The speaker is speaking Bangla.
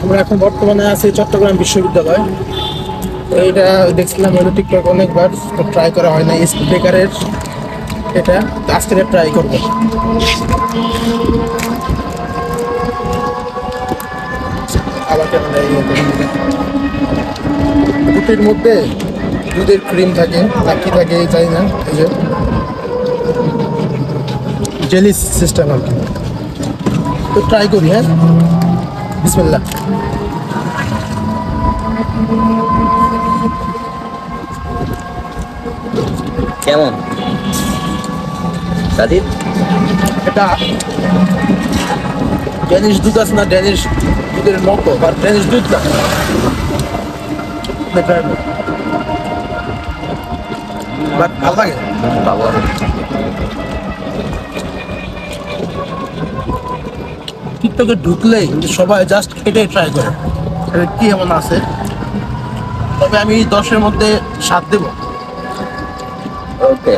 আমরা এখন বর্তমানে আছি চট্টগ্রাম বিশ্ববিদ্যালয়। তো এইটা দেখছিলাম হলো টিকটক অনেকবার, তো ট্রাই করা হয় না স্পিড ব্রেকারের। এটা তো আজকে ট্রাই করবো। আবার কেন রুটির মধ্যে দুধের ক্রিম থাকে না কি থাকে জানি না, এই যে জেলি সিস্টেম আর কি। তো ট্রাই করি, হ্যাঁ, বিসমিল্লাহ। কেমন সাদিদ? এটা ড্যানিশ দুধ আছে না, ড্যানিশ দুধের মতো, বা ড্যানিশ দুধ না, বাট ভালো লাগে। বাবা, টিকটকে ঢুকলেই সবাই জাস্ট এটাই ট্রাই করে, এটা কি এমন আছে। তবে আমি 10-এর মধ্যে 7 দেবো। ওকে।